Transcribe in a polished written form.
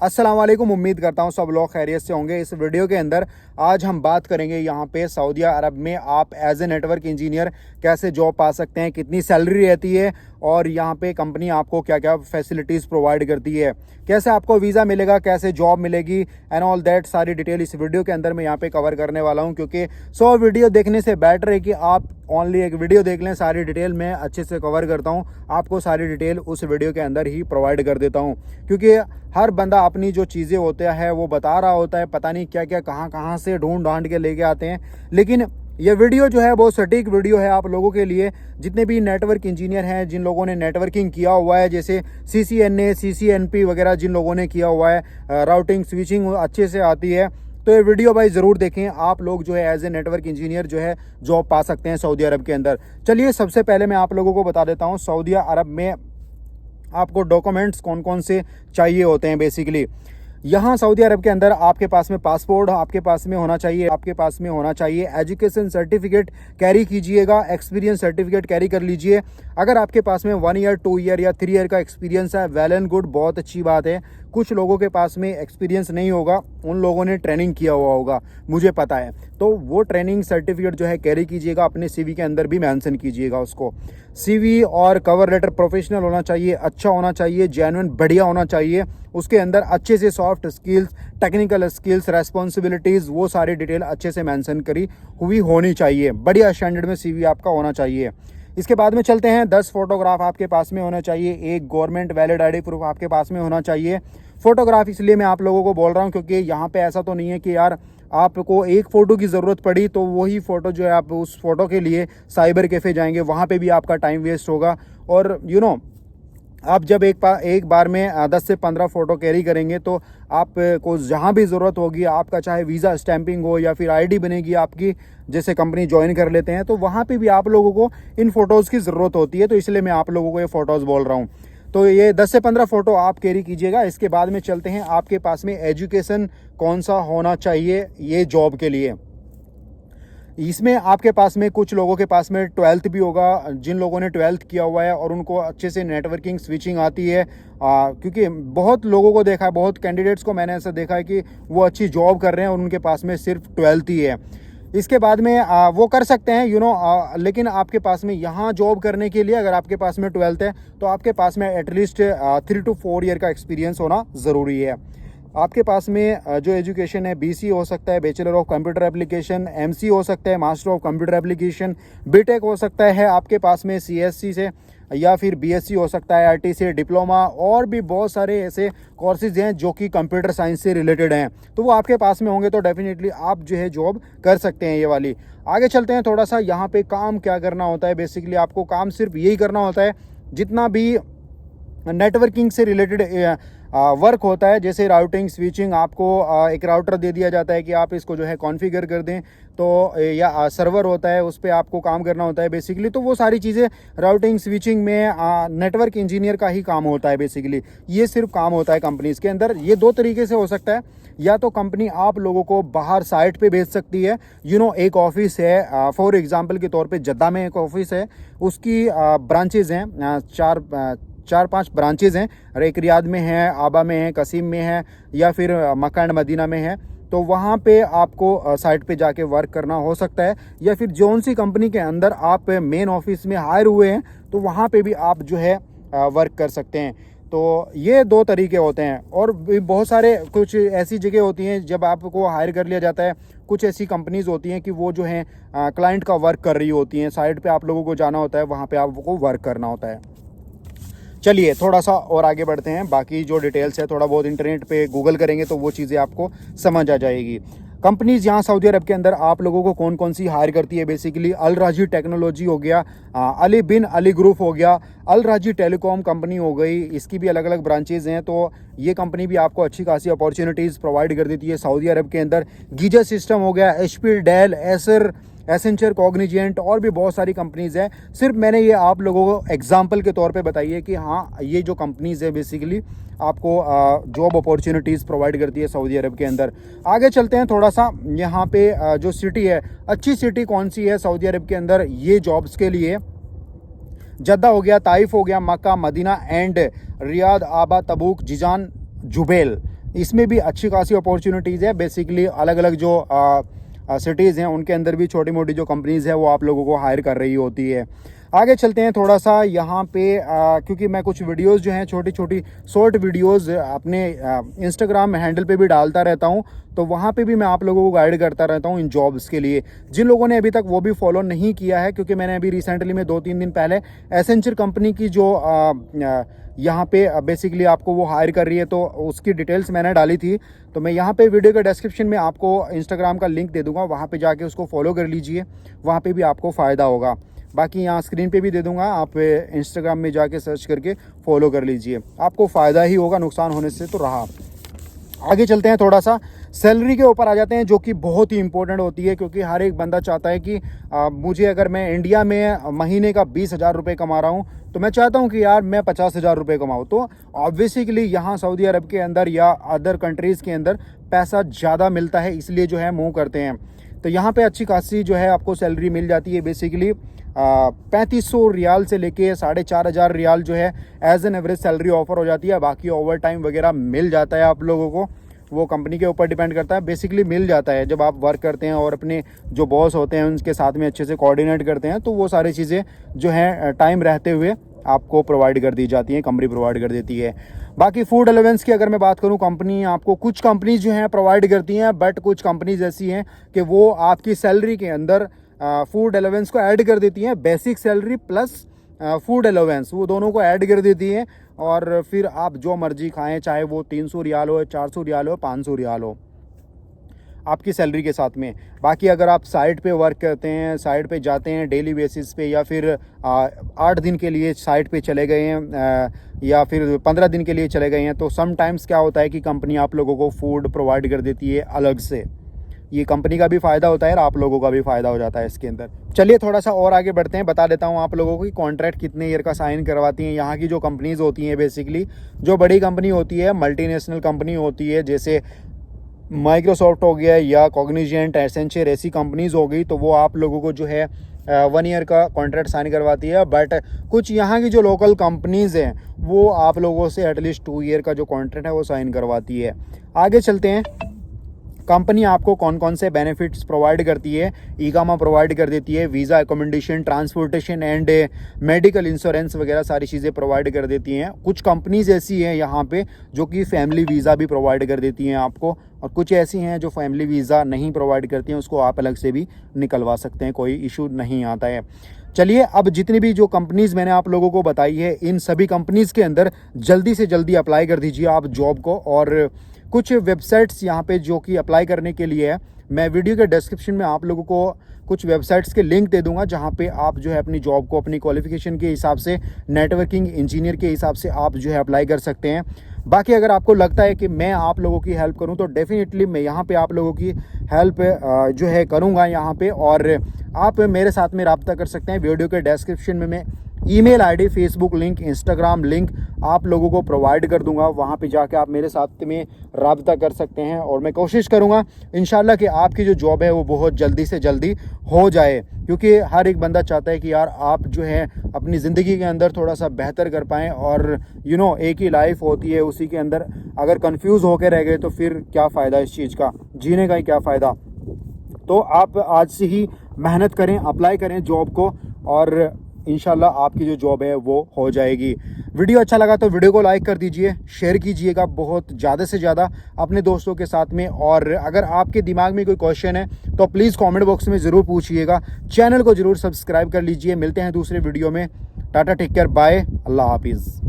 अस्सलाम वालेकुम। उम्मीद करता हूँ सब लोग खैरियत से होंगे। इस वीडियो के अंदर आज हम बात करेंगे यहाँ पे सऊदी अरब में आप एज ए नेटवर्क इंजीनियर कैसे जॉब पा सकते हैं, कितनी सैलरी रहती है और यहाँ पे कंपनी आपको क्या क्या फैसिलिटीज़ प्रोवाइड करती है, कैसे आपको वीज़ा मिलेगा, कैसे जॉब मिलेगी एंड ऑल दैट। सारी डिटेल इस वीडियो के अंदर मैं यहाँ पे कवर करने वाला हूँ, क्योंकि 100 वीडियो देखने से बेटर है कि आप ओनली एक वीडियो देख लें। सारी डिटेल मैं अच्छे से कवर करता हूँ, आपको सारी डिटेल उस वीडियो के अंदर ही प्रोवाइड कर देता हूँ, क्योंकि हर बंदा अपनी जो चीज़ें होते हैं वो बता रहा होता है, पता नहीं क्या क्या कहाँ से ढूंढ ढांड के लेके आते हैं। लेकिन ये वीडियो जो है बहुत सटीक वीडियो है आप लोगों के लिए, जितने भी नेटवर्क इंजीनियर हैं, जिन लोगों ने नेटवर्किंग किया हुआ है, जैसे CCNA CCNP वगैरह जिन लोगों ने किया हुआ है, राउटिंग स्विचिंग अच्छे से आती है, तो ये वीडियो भाई ज़रूर देखें। आप लोग जो है एज ए नेटवर्क इंजीनियर जो है जॉब पा सकते हैं सऊदी अरब के अंदर। चलिए सबसे पहले मैं आप लोगों को बता देता हूँ सऊदी अरब में आपको डॉक्यूमेंट्स कौन कौन से चाहिए होते हैं। बेसिकली यहाँ सऊदी अरब के अंदर आपके पास में पासपोर्ट आपके पास में होना चाहिए, आपके पास में होना चाहिए एजुकेशन सर्टिफिकेट कैरी कीजिएगा, एक्सपीरियंस सर्टिफिकेट कैरी कर लीजिए। अगर आपके पास में 1 ईयर 2 ईयर या 3 ईयर का एक्सपीरियंस है, वेल एंड गुड, बहुत अच्छी बात है। कुछ लोगों के पास में एक्सपीरियंस नहीं होगा, उन लोगों ने ट्रेनिंग किया हुआ होगा, मुझे पता है, तो वो ट्रेनिंग सर्टिफिकेट जो है कैरी कीजिएगा, अपने CV के अंदर भी मेंशन कीजिएगा उसको। CV और कवर लेटर प्रोफेशनल होना चाहिए, अच्छा होना चाहिए, जेन्युइन बढ़िया होना चाहिए। उसके अंदर अच्छे से soft skills, technical skills, responsibilities, वो सारी डिटेल अच्छे से मेंशन करी हुई होनी चाहिए। बढ़िया स्टैंडर्ड में CV आपका होना चाहिए। इसके बाद में चलते हैं, 10 फोटोग्राफ आपके पास में होना चाहिए, एक गवर्नमेंट वैलिड ID प्रूफ आपके पास में होना चाहिए। फोटोग्राफ इसलिए मैं आप लोगों को बोल रहा हूँ क्योंकि यहाँ पे ऐसा तो नहीं है कि यार आपको एक फ़ोटो की ज़रूरत पड़ी तो वही फ़ोटो जो है आप उस फोटो के लिए साइबर कैफ़े जाएंगे, वहाँ पे भी आपका टाइम वेस्ट होगा। और आप जब एक बार में 10 से 15 फ़ोटो कैरी करेंगे तो आपको जहाँ भी ज़रूरत होगी, आपका चाहे वीज़ा स्टैंपिंग हो या फिर ID बनेगी आपकी, जैसे कंपनी ज्वाइन कर लेते हैं, तो वहाँ पे भी आप लोगों को इन फ़ोटोज़ की ज़रूरत होती है। तो इसलिए मैं आप लोगों को ये फ़ोटोज़ बोल रहा हूँ। तो ये 10 से 15 फ़ोटो आप कैरी कीजिएगा। इसके बाद में चलते हैं, आपके पास में एजुकेशन कौन सा होना चाहिए ये जॉब के लिए। इसमें आपके पास में कुछ लोगों के पास में 12th भी होगा, जिन लोगों ने 12th किया हुआ है और उनको अच्छे से नेटवर्किंग स्विचिंग आती है। क्योंकि बहुत लोगों को देखा है, बहुत कैंडिडेट्स को मैंने ऐसा देखा है कि वो अच्छी जॉब कर रहे हैं और उनके पास में सिर्फ 12th ही है। इसके बाद में वो कर सकते हैं लेकिन आपके पास में यहाँ जॉब करने के लिए अगर आपके पास में 12th है तो आपके पास में एटलीस्ट 3 to 4 ईयर का एक्सपीरियंस होना ज़रूरी है। आपके पास में जो एजुकेशन है BC हो सकता है, bachelor of computer application, MC हो सकता है, master of computer application, BTech हो सकता है आपके पास में CSC से, या फिर BSc हो सकता है IT से, डिप्लोमा, और भी बहुत सारे ऐसे कोर्सेज हैं जो कि कंप्यूटर साइंस से रिलेटेड हैं, तो वो आपके पास में होंगे तो डेफिनेटली आप जो है जॉब कर सकते हैं ये वाली। आगे चलते हैं थोड़ा सा, यहाँ पे काम क्या करना होता है। बेसिकली आपको काम सिर्फ यही करना होता है जितना भी नेटवर्किंग से रिलेटेड वर्क होता है, जैसे राउटिंग स्विचिंग। आपको एक राउटर दे दिया जाता है कि आप इसको जो है कॉन्फ़िगर कर दें, तो या सर्वर होता है उस पर आपको काम करना होता है बेसिकली। तो वो सारी चीज़ें राउटिंग स्विचिंग में नेटवर्क इंजीनियर का ही काम होता है बेसिकली। ये सिर्फ काम होता है कंपनीज़ के अंदर। ये 2 तरीके से हो सकता है, या तो कंपनी आप लोगों को बाहर साइट पे भेज सकती है। एक ऑफिस है, फॉर एग्जांपल के तौर पे जद्दा में एक ऑफिस है, उसकी ब्रांचेज़ हैं, 4-5 ब्रांचेज़ हैं, और एक रियाद में है, आबा में है, कसीम में है, या फिर मक्का एंड मदीना में है। तो वहाँ पे आपको साइट पे जाके वर्क करना हो सकता है, या फिर जौन सी कंपनी के अंदर आप मेन ऑफिस में हायर हुए हैं तो वहाँ पे भी आप जो है वर्क कर सकते हैं। तो ये 2 तरीके होते हैं। और भी बहुत सारे कुछ ऐसी जगह होती हैं जब आपको हायर कर लिया जाता है, कुछ ऐसी कंपनीज़ होती हैं कि वो जो हैं क्लाइंट का वर्क कर रही होती हैं, साइट पे आप लोगों को जाना होता है, वहाँ पे आपको वर्क करना होता है। चलिए थोड़ा सा और आगे बढ़ते हैं, बाकी जो डिटेल्स है थोड़ा बहुत इंटरनेट पे गूगल करेंगे तो वो चीज़ें आपको समझ आ जाएगी। कंपनीज़ यहाँ सऊदी अरब के अंदर आप लोगों को कौन कौन सी हायर करती है। बेसिकली अल राजी टेक्नोलॉजी हो गया, अली बिन अली ग्रुप हो गया, अल राजी टेलीकॉम कंपनी हो गई, इसकी भी अलग अलग ब्रांचेज़ हैं। तो ये कंपनी भी आपको अच्छी खासी अपॉर्चुनिटीज़ प्रोवाइड कर देती है सऊदी अरब के अंदर। गीजर सिस्टम हो गया, HP, डेल, एसेंचर, कॉग्निजेंट, और भी बहुत सारी कंपनीज़ हैं। सिर्फ मैंने ये आप लोगों को एग्जांपल के तौर पे बताई है कि हाँ ये जो कंपनीज़ है बेसिकली आपको जॉब अपॉर्चुनिटीज़ प्रोवाइड करती है सऊदी अरब के अंदर। आगे चलते हैं थोड़ा सा, यहाँ पे जो सिटी है, अच्छी सिटी कौन सी है सऊदी अरब के अंदर ये जॉब्स के लिए। जद्दा हो गया, ताइफ हो गया, मक्का, मदीना एंड रियाद, आबा, तबूक, जिजान, जुबैल, इसमें भी अच्छी खासी अपॉर्चुनिटीज़ है। बेसिकली अलग अलग जो सिटीज़ हैं उनके अंदर भी छोटी मोटी जो कंपनीज़ है वो आप लोगों को हायर कर रही होती है। आगे चलते हैं थोड़ा सा यहाँ पे, क्योंकि मैं कुछ वीडियोस जो हैं छोटी छोटी शॉर्ट वीडियोस अपने इंस्टाग्राम हैंडल पे भी डालता रहता हूँ, तो वहाँ पे भी मैं आप लोगों को गाइड करता रहता हूँ इन जॉब्स के लिए। जिन लोगों ने अभी तक वो भी फॉलो नहीं किया है, क्योंकि मैंने अभी रिसेंटली में 2-3 दिन पहले एसेंचर कंपनी की जो यहाँ पे बेसिकली आपको वो हायर कर रही है, तो उसकी डिटेल्स मैंने डाली थी। तो मैं यहाँ पे वीडियो के डिस्क्रिप्शन में आपको इंस्टाग्राम का लिंक दे दूँगा, वहाँ पे जाके उसको फॉलो कर लीजिए, वहाँ पे भी आपको फ़ायदा होगा। बाकी यहाँ स्क्रीन पे भी दे दूँगा, आप इंस्टाग्राम में जाके सर्च करके फॉलो कर लीजिए, आपको फ़ायदा ही होगा, नुकसान होने से तो रहा। आगे चलते हैं, थोड़ा सा सैलरी के ऊपर आ जाते हैं, जो कि बहुत ही इंपॉर्टेंट होती है, क्योंकि हर एक बंदा चाहता है कि मुझे, अगर मैं इंडिया में महीने का 20,000 रुपये कमा रहा हूँ, तो मैं चाहता हूँ कि यार मैं 50,000 रुपये कमाऊँ। तो ऑब्वियसली यहाँ सऊदी अरब के अंदर या अदर कंट्रीज़ के अंदर पैसा ज़्यादा मिलता है, इसलिए जो है मूव करते हैं। तो यहाँ पे अच्छी खासी जो है आपको सैलरी मिल जाती है। बेसिकली 3500 रियाल से लेके 4,500 रियाल जो है as an average salary offer हो जाती है। बाकी ओवर टाइम वगैरह मिल जाता है आप लोगों को, वो कंपनी के ऊपर डिपेंड करता है। बेसिकली मिल जाता है जब आप वर्क करते हैं और अपने जो बॉस होते हैं उनके साथ में अच्छे से कोऑर्डिनेट करते हैं, तो वो सारी चीज़ें जो हैं टाइम रहते हुए आपको प्रोवाइड कर दी जाती हैं, कंपनी प्रोवाइड कर देती है। बाकी फूड अलाउंस की अगर मैं बात करूं, कंपनी आपको कुछ कंपनीज जो हैं प्रोवाइड करती हैं, बट कुछ कंपनीज ऐसी हैं कि वो आपकी सैलरी के अंदर फूड अलाउंस को ऐड कर देती हैं। Basic salary plus food allowance, वो दोनों को ऐड कर देती हैं, और फिर आप जो मर्जी खाएं, चाहे वो 300 रियाल हो, 400 रियाल हो, 500 रियाल हो, आपकी सैलरी के साथ में। बाकी अगर आप साइट पे वर्क करते हैं, साइट पे जाते हैं डेली बेसिस पे, या फिर 8 दिन के लिए साइट पे चले गए हैं, या फिर 15 दिन के लिए चले गए हैं, तो समटाइम्स क्या होता है कि कंपनी आप लोगों को फूड प्रोवाइड कर देती है अलग से। ये कंपनी का भी फ़ायदा होता है और आप लोगों का भी फ़ायदा हो जाता है इसके अंदर। चलिए थोड़ा सा और आगे बढ़ते हैं, बता देता हूँ आप लोगों को कि कॉन्ट्रैक्ट कितने ईयर का साइन करवाती हैं यहाँ की जो कंपनीज़ होती हैं। बेसिकली जो बड़ी कंपनी होती है, मल्टीनेशनल कंपनी होती है, जैसे माइक्रोसॉफ्ट हो गया या कॉग्निजेंट, एसेंचर, ऐसी कंपनीज़ हो गई, तो वो आप लोगों को जो है 1 ईयर का कॉन्ट्रैक्ट साइन करवाती है। बट कुछ यहाँ की जो लोकल कंपनीज़ हैं वो आप लोगों से एटलीस्ट 2 ईयर का जो कॉन्ट्रैक्ट है वो साइन करवाती है। आगे चलते हैं, कंपनी आपको कौन कौन से बेनिफिट्स प्रोवाइड करती है। इकामा प्रोवाइड कर देती है, visa, accommodation, transportation and medical insurance वगैरह सारी चीज़ें प्रोवाइड कर देती हैं। कुछ कंपनीज ऐसी हैं यहाँ पे जो कि फैमिली वीज़ा भी प्रोवाइड कर देती हैं आपको, और कुछ ऐसी हैं जो फैमिली वीज़ा नहीं प्रोवाइड करती हैं, उसको आप अलग से भी निकलवा सकते हैं, कोई इशू नहीं आता है। चलिए, अब जितनी भी जो कंपनीज़ मैंने आप लोगों को बताई है, इन सभी कंपनीज़ के अंदर जल्दी से जल्दी अप्लाई कर दीजिए आप जॉब को। और कुछ वेबसाइट्स यहाँ पे जो कि अप्लाई करने के लिए है, मैं वीडियो के डिस्क्रिप्शन में आप लोगों को कुछ वेबसाइट्स के लिंक दे दूंगा, जहाँ पे आप जो है अपनी जॉब को अपनी क्वालिफिकेशन के हिसाब से, नेटवर्किंग इंजीनियर के हिसाब से आप जो है अप्लाई कर सकते हैं। बाकी अगर आपको लगता है कि मैं आप लोगों की हेल्प करूं, तो डेफिनेटली मैं यहाँ पे आप लोगों की हेल्प जो है करूँगा यहाँ पे, और आप मेरे साथ में रब्ता कर सकते हैं। वीडियो के डिस्क्रिप्शन में मैं email ID, Facebook link, Instagram link आप लोगों को प्रोवाइड कर दूंगा, वहाँ पे जाके आप मेरे साथ में रब्ता कर सकते हैं। और मैं कोशिश करूँगा इंशाल्लाह कि आपकी जो जॉब है वो बहुत जल्दी से जल्दी हो जाए, क्योंकि हर एक बंदा चाहता है कि यार आप जो है अपनी ज़िंदगी के अंदर थोड़ा सा बेहतर कर पाएँ। और एक ही लाइफ होती है, उसी के अंदर अगर कन्फ्यूज़ होकर रह गए तो फिर क्या फ़ायदा इस चीज़ का, जीने का ही क्या फ़ायदा। तो आप आज से ही मेहनत करें, अप्लाई करें जॉब को, और इंशाल्लाह आपकी जो जॉब है वो हो जाएगी। वीडियो अच्छा लगा तो वीडियो को लाइक कर दीजिए, शेयर कीजिएगा बहुत ज़्यादा से ज़्यादा अपने दोस्तों के साथ में। और अगर आपके दिमाग में कोई क्वेश्चन है तो प्लीज़ कमेंट बॉक्स में ज़रूर पूछिएगा। चैनल को ज़रूर सब्सक्राइब कर लीजिए। मिलते हैं दूसरे वीडियो में। टाटा, टेक केयर, बाय, अल्लाह हाफिज़।